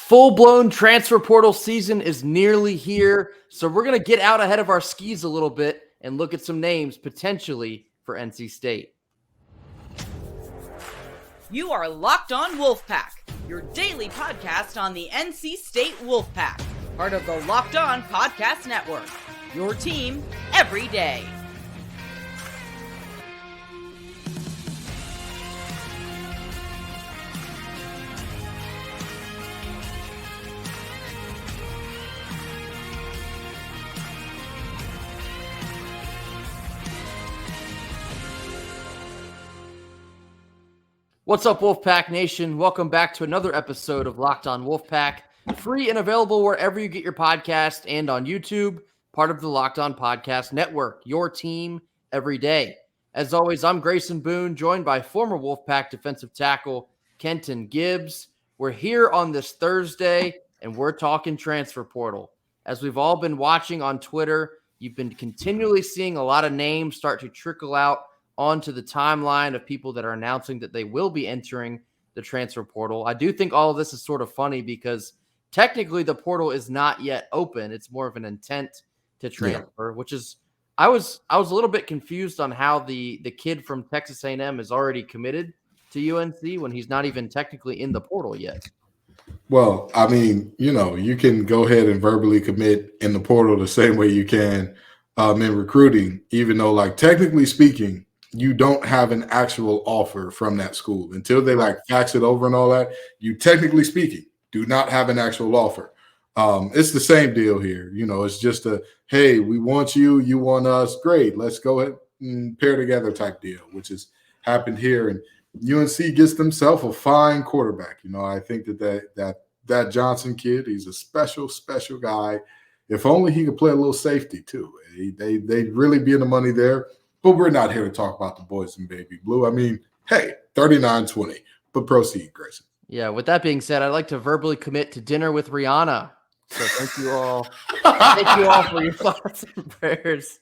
Full-blown transfer portal season is nearly here, so we're going to get out ahead of our skis a little bit and look at some names potentially for NC State. You are Locked On Wolfpack, your daily podcast on the NC State Wolfpack, part of the Locked On Podcast Network, your team every day. What's up, Wolfpack Nation? Welcome back to another episode of Locked On Wolfpack. Free and available wherever you get your podcast and on YouTube, part of the Locked On Podcast Network, your team every day. As always, I'm Grayson Boone, joined by former Wolfpack defensive tackle Kenton Gibbs. We're here on this Thursday, and we're talking transfer portal. As we've all been watching on Twitter, you've been continually seeing a lot of names start to trickle out onto the timeline of people that are announcing that they will be entering the transfer portal. I do think all of this is sort of funny because technically the portal is not yet open. It's more of an intent to transfer, which is I was a little bit confused on how the kid from Texas A&M is already committed to UNC when he's not even technically in the portal yet. Well, I mean, you can go ahead and verbally commit in the portal the same way you can in recruiting, even though, like, technically speaking, you don't have an actual offer from that school until they fax it over and all that. You technically speaking do not have an actual offer. It's the same deal here. It's just hey, we want you, you want us. Great. Let's go ahead and pair together type deal, which has happened here. And UNC gets themselves a fine quarterback. I think that Johnson kid, he's a special guy. If only he could play a little safety too. They'd really be in the money there. But we're not here to talk about the boys in baby blue. I mean, hey, 39-20. But proceed, Grayson. Yeah, with that being said, I'd like to verbally commit to dinner with Rihanna. So thank you all. Thank you all for your thoughts and prayers.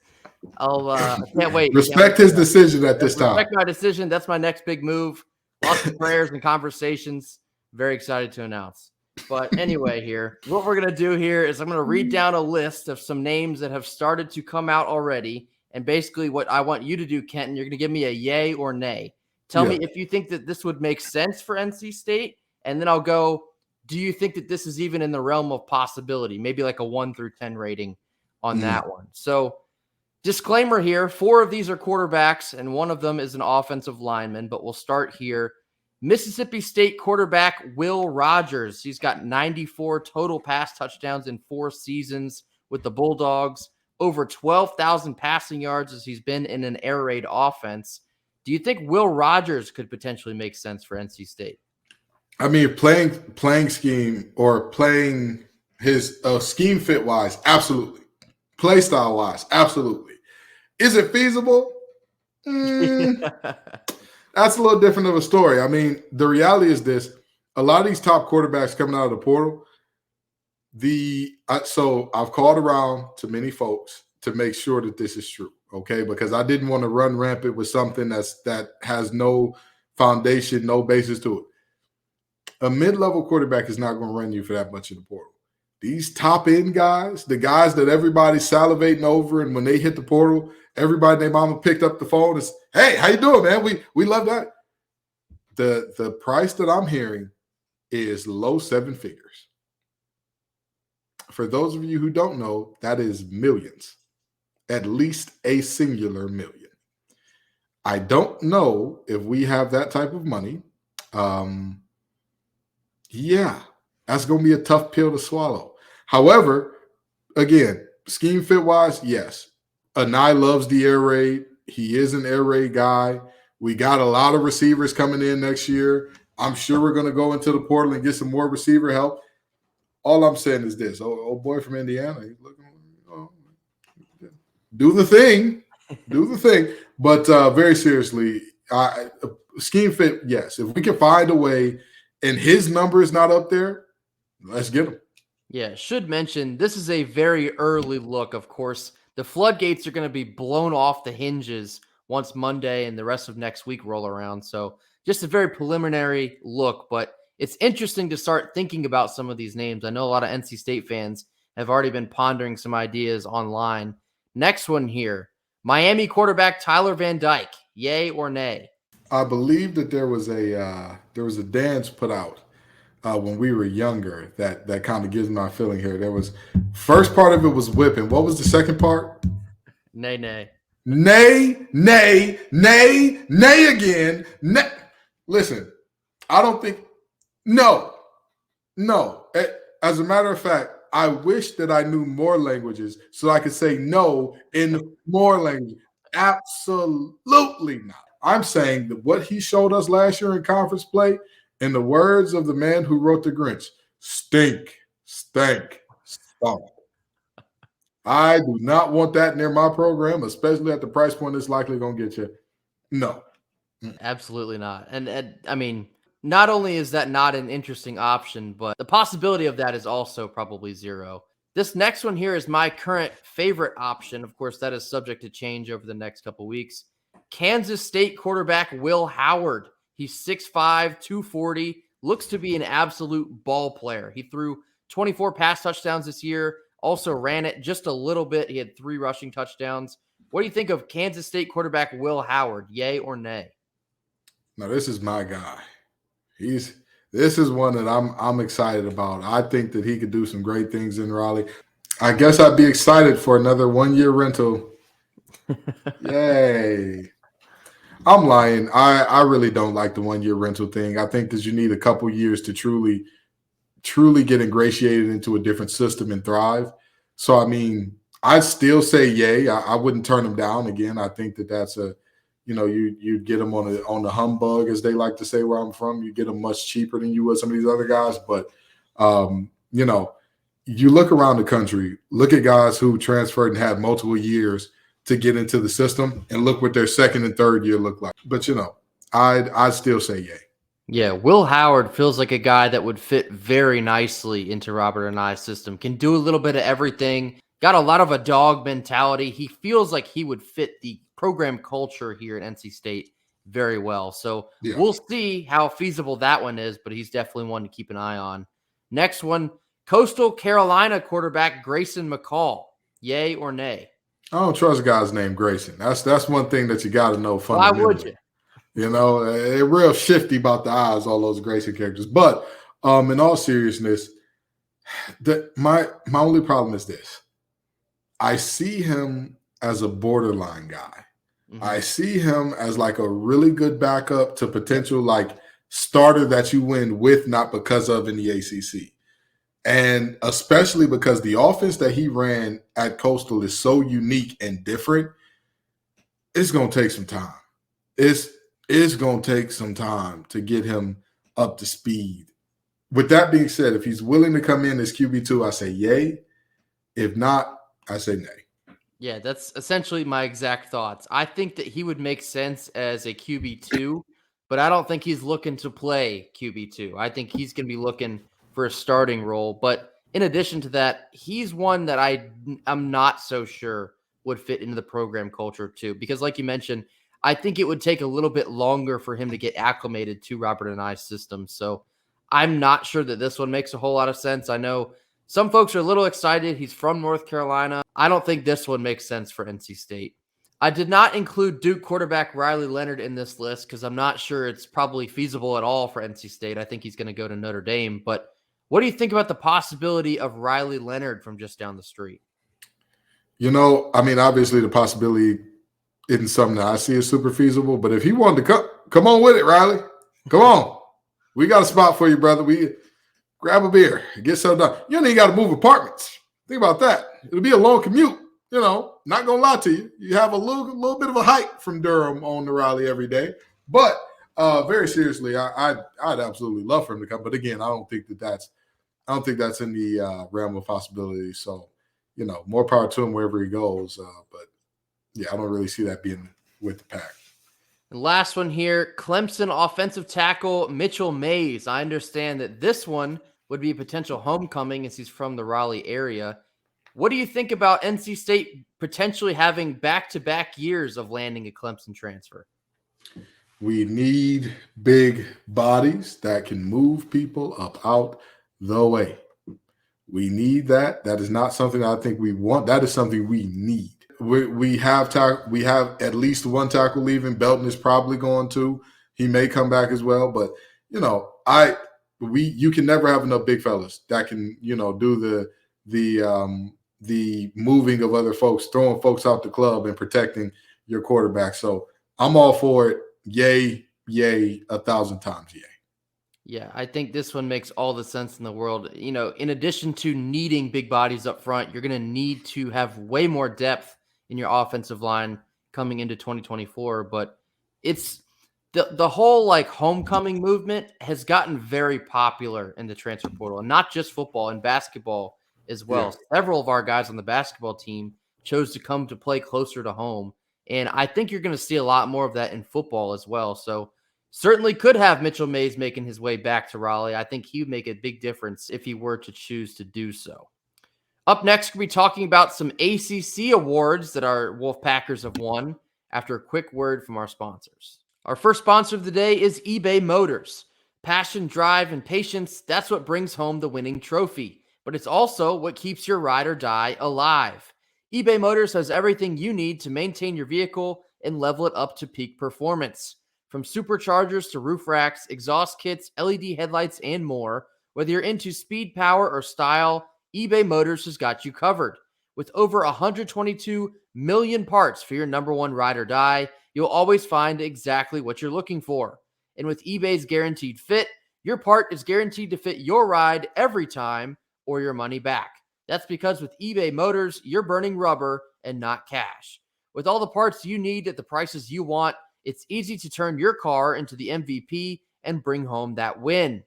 I can't wait. Respect his decision at this time. Respect my decision. That's my next big move. Lots of prayers and conversations. Very excited to announce. But anyway, here, what we're going to do here is I'm going to read down a list of some names that have started to come out already. And basically what I want you to do, Kenton, you're going to give me a yay or nay. Tell me if you think that this would make sense for NC State. And then I'll go, do you think that this is even in the realm of possibility? Maybe like a 1 through 10 rating on that one. So disclaimer here, 4 of these are quarterbacks and 1 of them is an offensive lineman. But we'll start here. Mississippi State quarterback Will Rogers. He's got 94 total pass touchdowns in 4 seasons with the Bulldogs. Over 12,000 passing yards as he's been in an air raid offense. Do you think Will Rogers could potentially make sense for NC State? I mean, playing scheme or playing his scheme fit wise, absolutely. Play style wise, absolutely. Is it feasible? That's a little different of a story. I mean, the reality is this: a lot of these top quarterbacks coming out of the portal. So I've called around to many folks to make sure that this is true, okay? Because I didn't want to run rampant with something that has no foundation, no basis to it. A mid-level quarterback is not going to run you for that much in the portal. These top-end guys, the guys that everybody's salivating over, and when they hit the portal, everybody and their mama picked up the phone and said, hey, how you doing, man? We love that. The price that I'm hearing is low 7 figures. For those of you who don't know, that is millions, at least a singular million. I don't know if we have that type of money. That's going to be a tough pill to swallow. However, again, scheme fit wise, yes. Anai loves the air raid. He is an air raid guy. We got a lot of receivers coming in next year. I'm sure we're going to go into the portal and get some more receiver help. All I'm saying is this: old boy from Indiana, he's looking, do the thing. But very seriously, scheme fit, yes. If we can find a way, and his number is not up there, let's get him. Yeah, should mention this is a very early look. Of course, the floodgates are going to be blown off the hinges once Monday and the rest of next week roll around. So just a very preliminary look, but it's interesting to start thinking about some of these names. I know a lot of NC State fans have already been pondering some ideas online. Next one here, Miami quarterback Tyler Van Dyke, yay or nay? I believe that there was a dance put out when we were younger that kind of gives my feeling here. There was first part of it was whipping. What was the second part? Nay, nay. Nay, nay, nay, nay again. Nay. Listen, I don't think no. As a matter of fact, I wish that I knew more languages so I could say no in more languages. Absolutely not. I'm saying that what he showed us last year in conference play, in the words of the man who wrote The Grinch, stink, stank, stunk. I do not want that near my program, especially at the price point it's likely going to get you. No. Absolutely not. And I mean, not only is that not an interesting option, but the possibility of that is also probably zero. This next one here is my current favorite option. Of course, that is subject to change over the next couple weeks. Kansas State quarterback Will Howard. He's 6'5", 240, looks to be an absolute ball player. He threw 24 pass touchdowns this year, also ran it just a little bit. He had 3 rushing touchdowns. What do you think of Kansas State quarterback Will Howard, yay or nay? No, this is my guy. This is one that I'm excited about. I think that he could do some great things in Raleigh. I guess I'd be excited for another 1-year rental. Yay. I'm lying. I really don't like the 1-year rental thing. I think that you need a couple years to truly get ingratiated into a different system and thrive. So, I mean, I'd still say yay. I wouldn't turn him down again. I think that that's you'd get them on the humbug, as they like to say where I'm from. You get them much cheaper than you would some of these other guys. But, you look around the country, look at guys who transferred and had multiple years to get into the system, and look what their second and third year look like. But, I'd still say yay. Yeah, Will Howard feels like a guy that would fit very nicely into Robert and I's system. Can do a little bit of everything. Got a lot of a dog mentality. He feels like he would fit the program culture here at NC State very well. So We'll see how feasible that one is, but he's definitely one to keep an eye on. Next one, Coastal Carolina quarterback Grayson McCall. Yay or nay? I don't trust a guy's named Grayson. That's one thing that you got to know. Why would you? They're real shifty about the eyes, all those Grayson characters. But in all seriousness, my only problem is this. I see him as a borderline guy. Mm-hmm. I see him as like a really good backup to potential like starter that you win with, not because of in the ACC. And especially because the offense that he ran at Coastal is so unique and different, it's going to take some time. It's going to take some time to get him up to speed. With that being said, if he's willing to come in as QB2, I say yay. If not, I say nay. Yeah, that's essentially my exact thoughts. I think that he would make sense as a QB2, but I don't think he's looking to play QB2. I think he's going to be looking for a starting role. But in addition to that, he's one that I'm not so sure would fit into the program culture too. Because like you mentioned, I think it would take a little bit longer for him to get acclimated to Robert and I's system. So I'm not sure that this one makes a whole lot of sense. I know some folks are a little excited. He's from North Carolina. I don't think this one makes sense for NC State. I did not include Duke quarterback Riley Leonard in this list because I'm not sure it's probably feasible at all for NC State. I think he's going to go to Notre Dame. But what do you think about the possibility of Riley Leonard from just down the street? Obviously the possibility isn't something that I see as super feasible, but if he wanted to come on with it, Riley. Come on. We got a spot for you, brother. We grab a beer, get something done. You don't even got to move apartments. Think about that. It'll be a long commute. Not going to lie to you. You have a little bit of a hike from Durham on to Raleigh every day. But very seriously, I'd absolutely love for him to come. But again, I don't think that's in the realm of possibility. So, more power to him wherever he goes. But yeah, I don't really see that being with the Pack. And last one here, Clemson offensive tackle Mitchell Mays. I understand that this one would be a potential homecoming as he's from the Raleigh area. What do you think about NC State potentially having back-to-back years of landing a Clemson transfer? We need big bodies that can move people up out the way. We need that. That is not something I think we want. That is something we need. We have at least one tackle leaving. Belton is probably going to. He may come back as well. But, you can never have enough big fellas that can, do the moving of other folks, throwing folks out the club and protecting your quarterback. So I'm all for it. Yay, 1,000 times yay. Yeah, I think this one makes all the sense in the world. In addition to needing big bodies up front, you're going to need to have way more depth in your offensive line coming into 2024. But it's the whole homecoming movement has gotten very popular in the transfer portal, and not just football and basketball as well. Yeah. Several of our guys on the basketball team chose to come to play closer to home. And I think you're going to see a lot more of that in football as well. So certainly could have Mitchell Mays making his way back to Raleigh. I think he would make a big difference if he were to choose to do so. Up next, we'll be talking about some ACC awards that our Wolfpackers have won after a quick word from our sponsors. Our first sponsor of the day is eBay Motors. Passion, drive, and patience, that's what brings home the winning trophy. But it's also what keeps your ride or die alive. eBay Motors has everything you need to maintain your vehicle and level it up to peak performance. From superchargers to roof racks, exhaust kits, LED headlights, and more, whether you're into speed, power, or style, eBay Motors has got you covered. With over 122 million parts for your number one ride or die, you'll always find exactly what you're looking for. And with eBay's Guaranteed Fit, your part is guaranteed to fit your ride every time or your money back. That's because with eBay Motors, you're burning rubber and not cash. With all the parts you need at the prices you want, it's easy to turn your car into the MVP and bring home that win.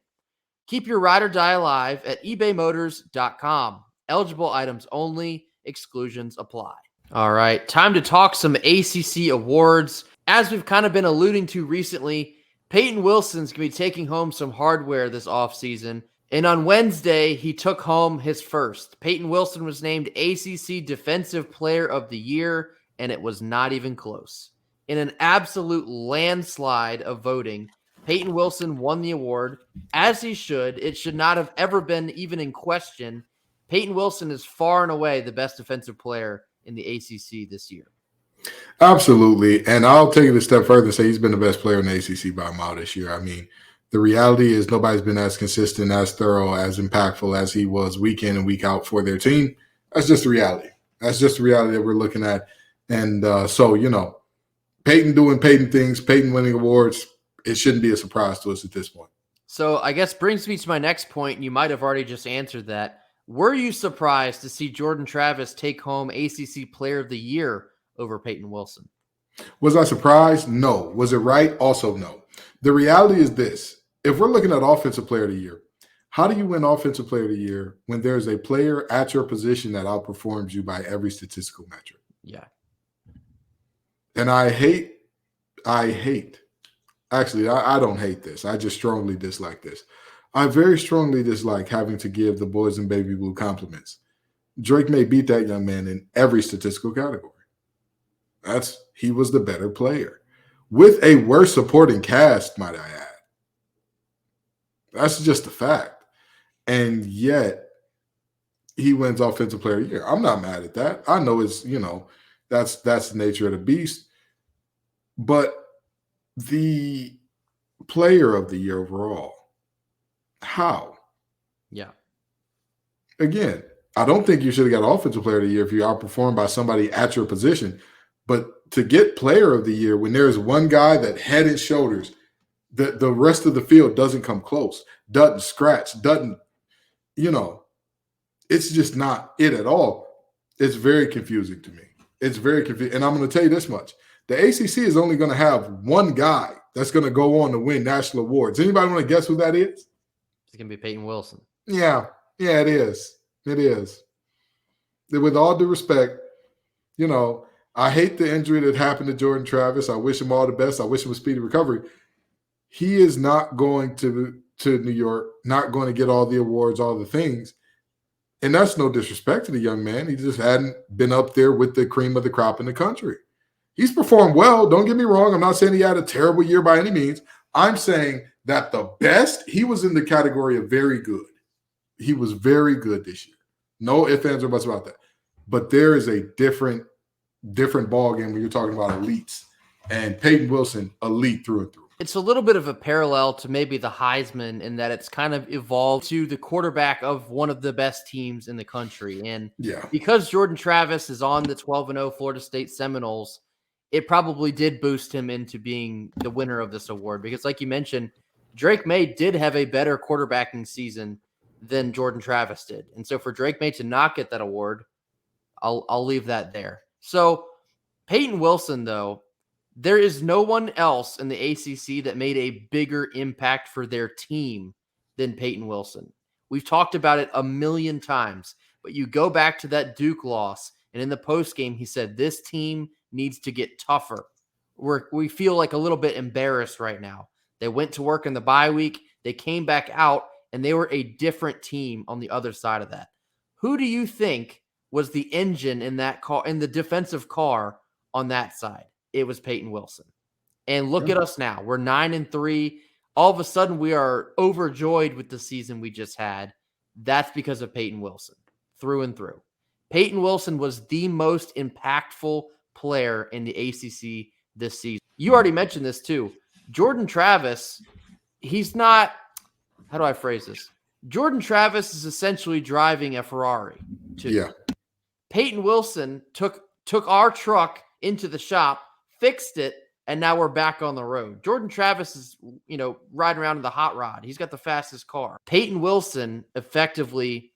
Keep your ride or die alive at ebaymotors.com. Eligible items only. Exclusions apply. All right, time to talk some ACC awards. As we've kind of been alluding to recently, Payton Wilson's going to be taking home some hardware this offseason. And on Wednesday, he took home his first. Payton Wilson was named ACC Defensive Player of the Year, and it was not even close. In an absolute landslide of voting, Payton Wilson won the award, as he should. It should not have ever been even in question. Payton Wilson is far and away the best defensive player in the ACC this year. Absolutely. And I'll take it a step further and say he's been the best player in the ACC by a mile this year. I mean, the reality is nobody's been as consistent, as thorough, as impactful as he was week in and week out for their team. That's just the reality. That's just the reality that we're looking at. And Payton doing Payton things, Payton winning awards, it shouldn't be a surprise to us at this point. So I guess brings me to my next point, and you might have already just answered that. Were you surprised to see Jordan Travis take home ACC Player of the Year over Payton Wilson? Was I surprised? No. Was it right? Also no. The reality is this. If we're looking at Offensive Player of the Year, how do you win Offensive Player of the Year when there's a player at your position that outperforms you by every statistical metric? Yeah. And I don't hate this. I just strongly dislike this. I very strongly dislike having to give the boys in baby blue compliments. Drake may beat that young man in every statistical category. He was the better player with a worse supporting cast, might I add. That's just a fact. And yet he wins Offensive Player of the Year. I'm not mad at that. I know it's, that's the nature of the beast. But the Player of the Year overall, how? Yeah. Again, I don't think you should have got Offensive Player of the Year if you outperformed by somebody at your position. But to get Player of the Year when there's one guy that head and shoulders, the rest of the field doesn't come close, doesn't scratch, doesn't, it's just not it at all. It's very confusing to me. It's very confusing. And I'm going to tell you this much. The ACC is only going to have one guy that's going to go on to win national awards. Anybody want to guess who that is? It's going to be Payton Wilson. Yeah, it is. It is. With all due respect, I hate the injury that happened to Jordan Travis. I wish him all the best. I wish him a speedy recovery. He is not going to New York, not going to get all the awards, all the things. And that's no disrespect to the young man. He just hadn't been up there with the cream of the crop in the country. He's performed well. Don't get me wrong. I'm not saying he had a terrible year by any means. I'm saying that the best, he was in the category of very good. He was very good this year. No ifs, ands, or buts about that. But there is a different ball game when you're talking about elites. And Payton Wilson, elite through and through. It's a little bit of a parallel to maybe the Heisman in that it's kind of evolved to the quarterback of one of the best teams in the country. And because Jordan Travis is on the 12-0 Florida State Seminoles, it probably did boost him into being the winner of this award. Because like you mentioned, Drake May did have a better quarterbacking season than Jordan Travis did. And so for Drake May to not get that award, I'll leave that there. So Payton Wilson, though, there is no one else in the ACC that made a bigger impact for their team than Payton Wilson. We've talked about it a million times, but you go back to that Duke loss, and in the postgame, he said, this team needs to get tougher. We feel like a little bit embarrassed right now. They went to work in the bye week. They came back out, and they were a different team on the other side of that. Who do you think was the engine in that car, in the defensive car on that side? It was Payton Wilson. And look at us now. We're 9-3. All of a sudden, we are overjoyed with the season we just had. That's because of Payton Wilson, through and through. Payton Wilson was the most impactful player in the ACC this season. You already mentioned this too. Jordan Travis, he's not, how do I phrase this? Jordan Travis is essentially driving a Ferrari too. Yeah. Payton Wilson took our truck into the shop, fixed it, and now we're back on the road. Jordan Travis is, riding around in the hot rod. He's got the fastest car. Payton Wilson effectively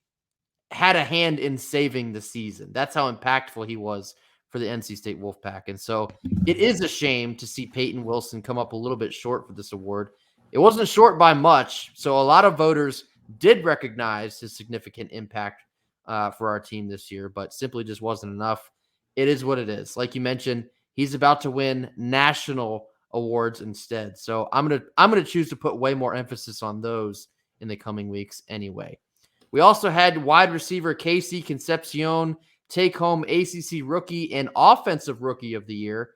had a hand in saving the season. That's how impactful he was for the NC State Wolfpack. And so it is a shame to see Payton Wilson come up a little bit short for this award. It wasn't short by much, so a lot of voters did recognize his significant impact for our team this year, but simply just wasn't enough. It is what it is. Like you mentioned, he's about to win national awards instead. So I'm gonna choose to put way more emphasis on those in the coming weeks anyway. We also had wide receiver KC Concepcion take home ACC Rookie and Offensive Rookie of the Year.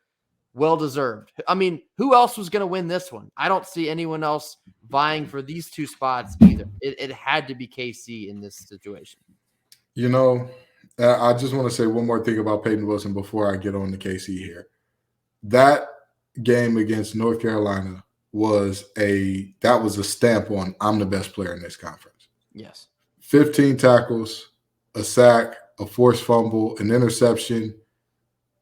Well deserved. I mean, who else was going to win this one? I don't see anyone else vying for these two spots either. It had to be KC in this situation. I just want to say one more thing about Payton Wilson before I get on to KC here. That game against North Carolina was a stamp on I'm the best player in this conference. Yes. 15 tackles, a sack, a forced fumble, an interception.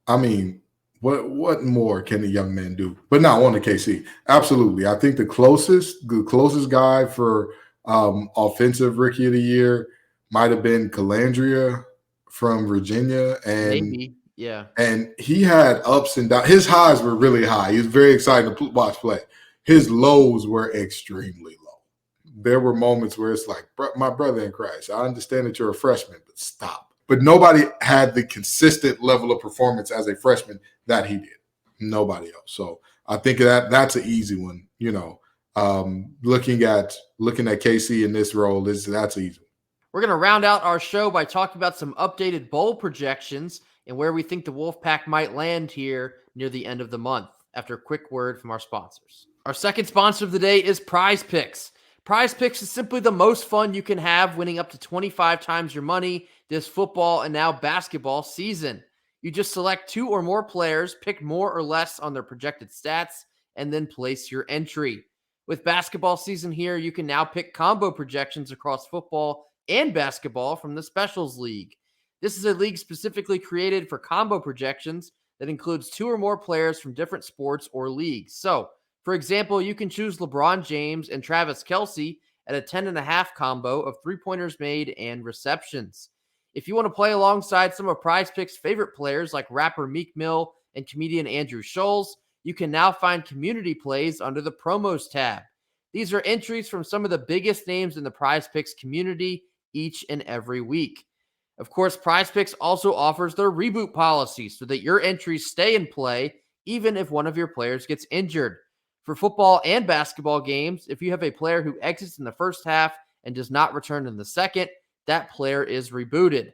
I mean, what more can the young man do? But now on to KC. Absolutely. I think the closest guy for offensive rookie of the year might have been Calandria from Virginia. And maybe, yeah. And he had ups and downs. His highs were really high. He was very exciting to watch play. His lows were extremely low. There were moments where it's like, my brother in Christ, I understand that you're a freshman, but stop. But nobody had the consistent level of performance as a freshman that he did. Nobody else. So I think that's an easy one. Looking at KC in this role, that's an easy one. We're going to round out our show by talking about some updated bowl projections and where we think the Wolfpack might land here near the end of the month after a quick word from our sponsors. Our second sponsor of the day is PrizePicks. PrizePicks is simply the most fun you can have, winning up to 25 times your money this football and now basketball season. You just select 2 or more players, pick more or less on their projected stats, and then place your entry. With basketball season here, you can now pick combo projections across football and basketball from the Specials League. This is a league specifically created for combo projections that includes 2 or more players from different sports or leagues. So, for example, you can choose LeBron James and Travis Kelce at a 10.5 combo of 3-pointers made and receptions. If you want to play alongside some of PrizePicks' favorite players like rapper Meek Mill and comedian Andrew Scholes, you can now find community plays under the promos tab. These are entries from some of the biggest names in the PrizePicks community each and every week. Of course, PrizePicks also offers their reboot policy so that your entries stay in play even if one of your players gets injured. For football and basketball games, if you have a player who exits in the first half and does not return in the second, that player is rebooted.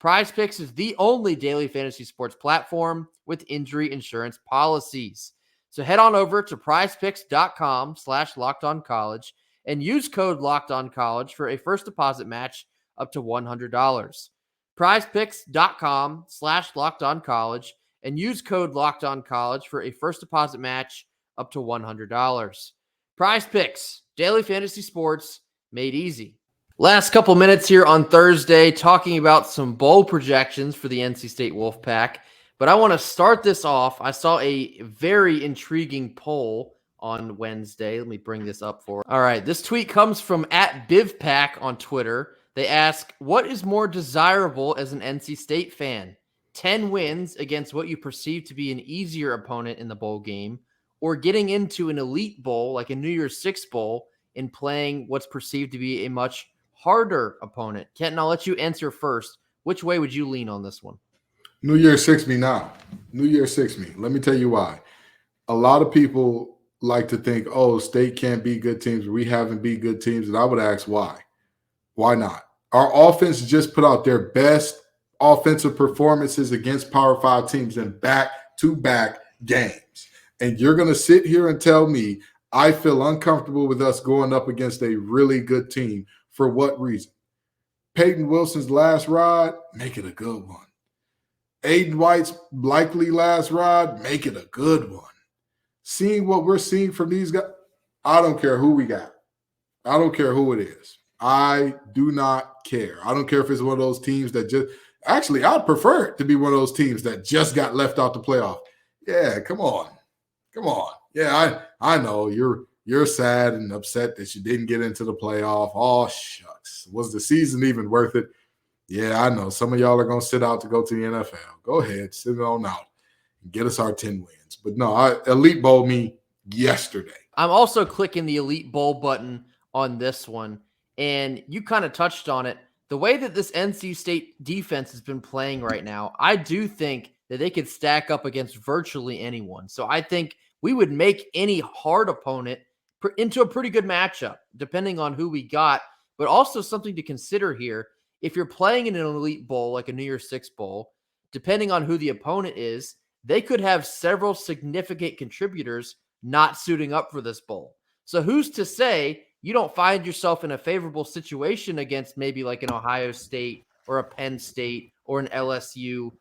PrizePicks is the only daily fantasy sports platform with injury insurance policies. So head on over to prizepicks.com/lockedoncollege and use code LockedOnCollege for a first deposit match up to $100. PrizePicks.com/lockedoncollege and use code LockedOnCollege for a first deposit match up to $100. PrizePicks, daily fantasy sports made easy. Last couple minutes here on Thursday talking about some bowl projections for the NC State Wolfpack. But I want to start this off. I saw a very intriguing poll on Wednesday. Let me bring this up for. All right, this tweet comes from @BivPack on Twitter. They ask, what is more desirable as an NC State fan? 10 wins against what you perceive to be an easier opponent in the bowl game, or getting into an elite bowl like a New Year's Six bowl and playing what's perceived to be a much harder opponent? Kenton, I'll let you answer first. Which way would you lean on this one? New Year's Six me now. New Year's Six me. Let me tell you why. A lot of people like to think, oh, State can't beat good teams. We haven't beat good teams. And I would ask why. Why not? Our offense just put out their best offensive performances against Power 5 teams in back-to-back games. And you're going to sit here and tell me I feel uncomfortable with us going up against a really good team. For what reason? Payton Wilson's last ride, make it a good one. Aiden White's likely last ride, make it a good one. Seeing what we're seeing from these guys, I don't care who we got. I don't care who it is. I do not care. I don't care if it's one of those teams that just – actually, I'd prefer it to be one of those teams that just got left out the playoff. Yeah, come on. Come on. Yeah, I know you're sad and upset that you didn't get into the playoff. Oh, shucks. Was the season even worth it? Yeah, I know. Some of y'all are going to sit out to go to the NFL. Go ahead, sit on out and get us our 10 wins. But no, Elite Bowl me yesterday. I'm also clicking the Elite Bowl button on this one, and you kind of touched on it. The way that this NC State defense has been playing right now, I do think that they could stack up against virtually anyone. So I think we would make any hard opponent into a pretty good matchup, depending on who we got. But also something to consider here, if you're playing in an elite bowl, like a New Year's Six bowl, depending on who the opponent is, they could have several significant contributors not suiting up for this bowl. So who's to say you don't find yourself in a favorable situation against maybe like an Ohio State or a Penn State or an LSU?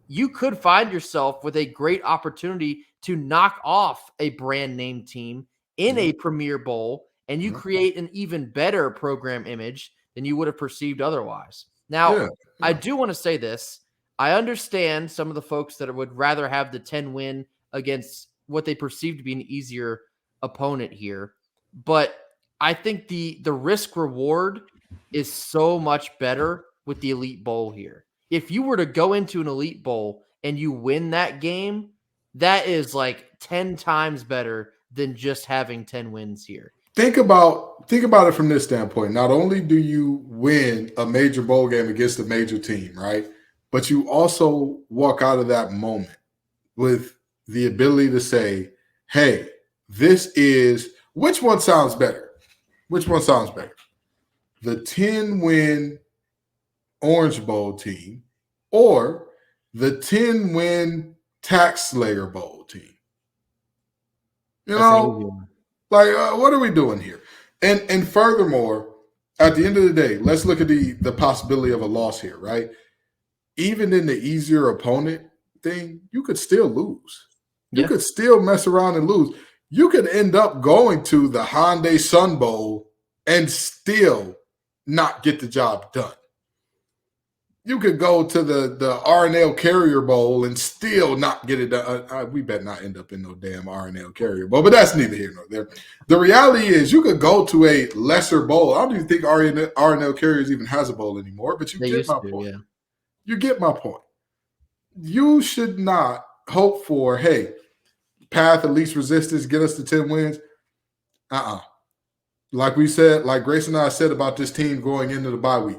You could find yourself with a great opportunity to knock off a brand name team in a Premier Bowl, and you create an even better program image than you would have perceived otherwise. Now, I do want to say this. I understand some of the folks that would rather have the 10 win against what they perceive to be an easier opponent here, but I think the risk reward is so much better with the Elite Bowl here. If you were to go into an Elite Bowl and you win that game, that is like 10 times better than just having 10 wins here. Think about it from this standpoint. Not only do you win a major bowl game against a major team, right? But you also walk out of that moment with the ability to say, hey, this is – which one sounds better? Which one sounds better? The 10-win Orange Bowl team or the 10-win Tax Slayer Bowl team? You know, like what are we doing here? And furthermore, at the end of the day, let's look at the possibility of a loss here, right? Even in the easier opponent thing, you could still lose. You could still mess around and lose. You could end up going to the Hyundai Sun Bowl and still not get the job done. You could go to the R&L Carrier Bowl and still not get it done. We better not end up in no damn R&L Carrier Bowl, but that's neither here nor there. The reality is you could go to a lesser bowl. I don't even think R&L Carriers even has a bowl anymore, but you get my point. Yeah. You get my point. You should not hope for, hey, path of least resistance, get us to 10 wins. Like we said, like Grayson and I said about this team going into the bye week,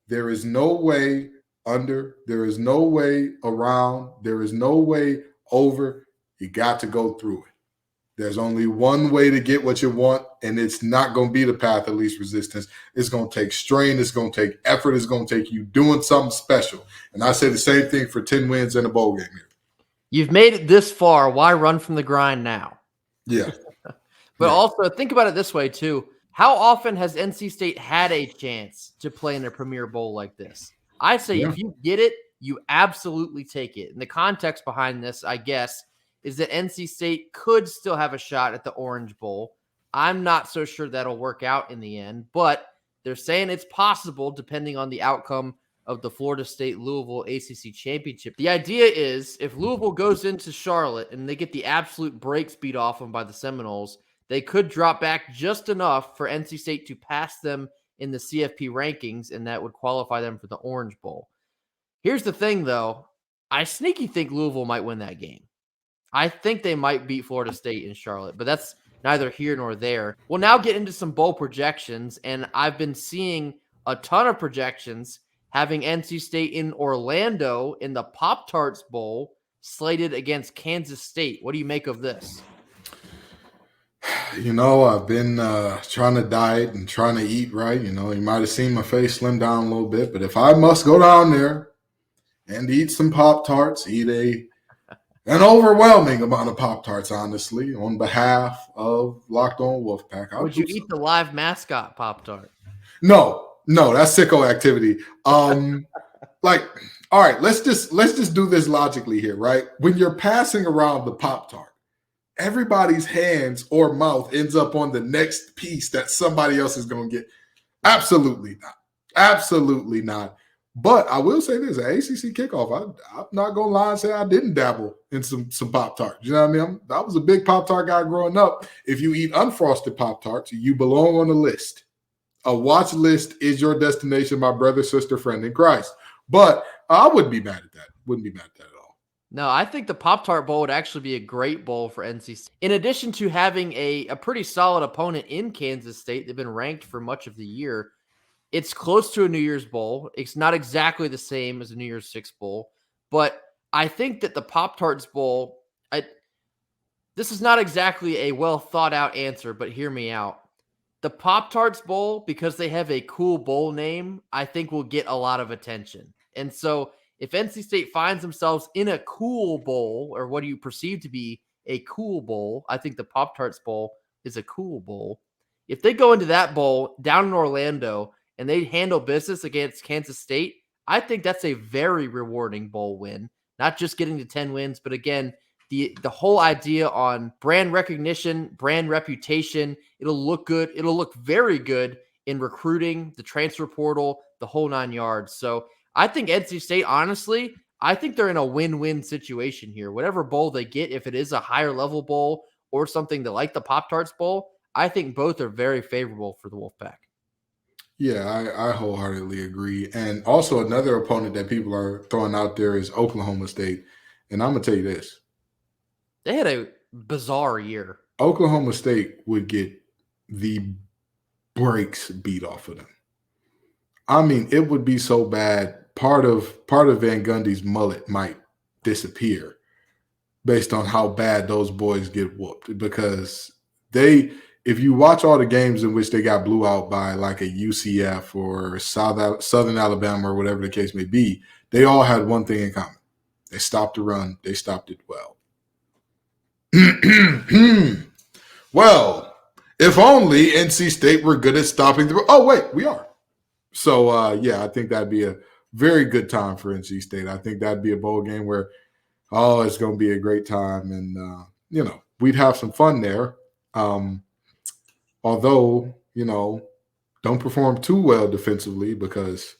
there is no way under, there is no way around, there is no way over. You got to go through it. There's only one way to get what you want, and it's not going to be the path of least resistance. It's going to take strain. It's going to take effort. It's going to take you doing something special. And I say the same thing for 10 wins in a bowl game here. You've made it this far. Why run from the grind now? Yeah. But also think about it this way, too. How often has NC State had a chance to play in a Premier Bowl like this? I say if you get it, you absolutely take it. And the context behind this, I guess, is that NC State could still have a shot at the Orange Bowl. I'm not so sure that'll work out in the end, but they're saying it's possible depending on the outcome of the Florida State-Louisville ACC Championship. The idea is if Louisville goes into Charlotte and they get the absolute brakes beat off them by the Seminoles, they could drop back just enough for NC State to pass them in the CFP rankings, and that would qualify them for the Orange Bowl. Here's the thing, though. I sneaky think Louisville might win that game. I think they might beat Florida State in Charlotte, but that's neither here nor there. We'll now get into some bowl projections, and I've been seeing a ton of projections having NC State in Orlando in the Pop-Tarts Bowl slated against Kansas State. What do you make of this? You know, I've been trying to diet and trying to eat right. You know, you might have seen my face slim down a little bit, but if I must go down there and eat some Pop-Tarts, eat an overwhelming amount of Pop-Tarts, honestly, on behalf of Locked On Wolfpack. Would you eat the live mascot Pop-Tart? No, that's sicko activity. Like, all right, let's just do this logically here, right? When you're passing around the Pop-Tart, everybody's hands or mouth ends up on the next piece that somebody else is going to get. Absolutely not. Absolutely not. But I will say this, at ACC kickoff, I'm not going to lie and say I didn't dabble in some Pop-Tarts. You know what I mean? I was a big Pop-Tart guy growing up. If you eat unfrosted Pop-Tarts, you belong on a list. A watch list is your destination, my brother, sister, friend in Christ. But I wouldn't be mad at that. Wouldn't be mad at that at all. No, I think the Pop-Tart Bowl would actually be a great bowl for NC State. In addition to having a pretty solid opponent in Kansas State, they've been ranked for much of the year. It's close to a New Year's Bowl. It's not exactly the same as a New Year's Six Bowl, but I think that the Pop-Tarts Bowl, this is not exactly a well thought out answer, but hear me out. The Pop-Tarts Bowl, because they have a cool bowl name, I think will get a lot of attention. And so if NC State finds themselves in a cool bowl, or what do you perceive to be a cool bowl, I think the Pop-Tarts Bowl is a cool bowl. If they go into that bowl down in Orlando and they handle business against Kansas State, I think that's a very rewarding bowl win. Not just getting to 10 wins, but again, the whole idea on brand recognition, brand reputation, it'll look good. It'll look very good in recruiting, the transfer portal, the whole 9 yards. So I think NC State, honestly, I think they're in a win-win situation here. Whatever bowl they get, if it is a higher level bowl or something that like the Pop-Tarts Bowl, I think both are very favorable for the Wolfpack. Yeah, I wholeheartedly agree. And also another opponent that people are throwing out there is Oklahoma State. And I'm going to tell you this. They had a bizarre year. Oklahoma State would get the brakes beat off of them. I mean, it would be so bad. Part of Van Gundy's mullet might disappear based on how bad those boys get whooped, because if you watch all the games in which they got blew out by like a UCF or Southern Alabama or whatever the case may be, they all had one thing in common. They stopped the run. They stopped it well. Well, if only NC State were good at stopping the run. Oh, wait, we are. So, yeah, I think that'd be a very good time for NC State. I think that'd be a bowl game where, it's going to be a great time. And, we'd have some fun there. Although, don't perform too well defensively, because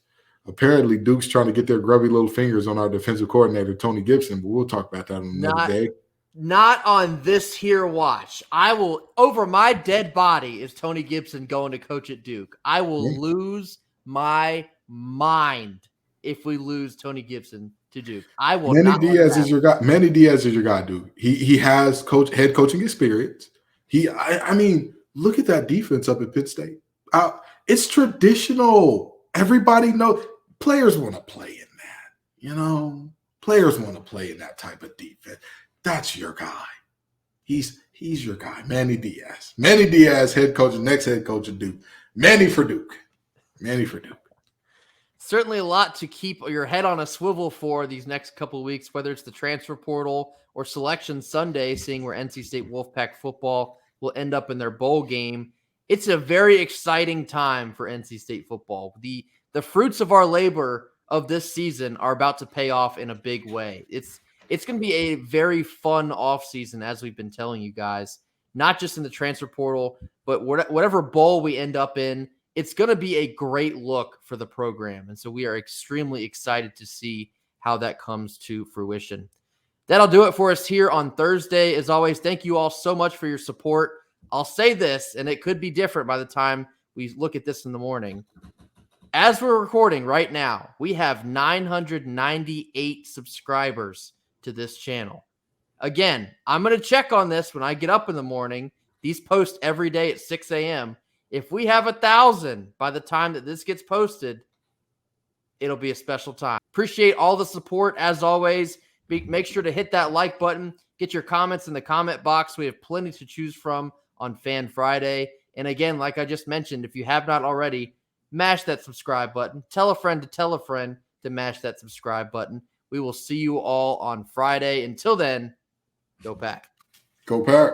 apparently Duke's trying to get their grubby little fingers on our defensive coordinator, Tony Gibson, but we'll talk about that on another day. Not on this here watch. I will, over my dead body, is Tony Gibson going to coach at Duke. I will lose my mind if we lose Tony Gibson to Duke. I will. Manny Diaz is your guy. Manny Diaz is your guy, Duke. He has head coaching experience. I mean, look at that defense up at Pitt State. It's traditional. Everybody knows. Players want to play in that. Players want to play in that type of defense. That's your guy. He's He's your guy, Manny Diaz. Manny Diaz, head coach, next head coach of Duke. Manny for Duke. Certainly a lot to keep your head on a swivel for these next couple of weeks, whether it's the transfer portal or Selection Sunday, seeing where NC State Wolfpack football will end up in their bowl game. It's a very exciting time for NC State football. The fruits of our labor of this season are about to pay off in a big way. It's going to be a very fun offseason, as we've been telling you guys, not just in the transfer portal, but whatever bowl we end up in. It's going to be a great look for the program. And so we are extremely excited to see how that comes to fruition. That'll do it for us here on Thursday. As always, thank you all so much for your support. I'll say this, and it could be different by the time we look at this in the morning. As we're recording right now, we have 998 subscribers to this channel. Again, I'm going to check on this when I get up in the morning. These post every day at 6 a.m. If we have 1,000 by the time that this gets posted, it'll be a special time. Appreciate all the support as always. Make sure to hit that like button. Get your comments in the comment box. We have plenty to choose from on Fan Friday. And again, like I just mentioned, if you have not already, mash that subscribe button. Tell a friend to mash that subscribe button. We will see you all on Friday. Until then, go Pack. Go Pack.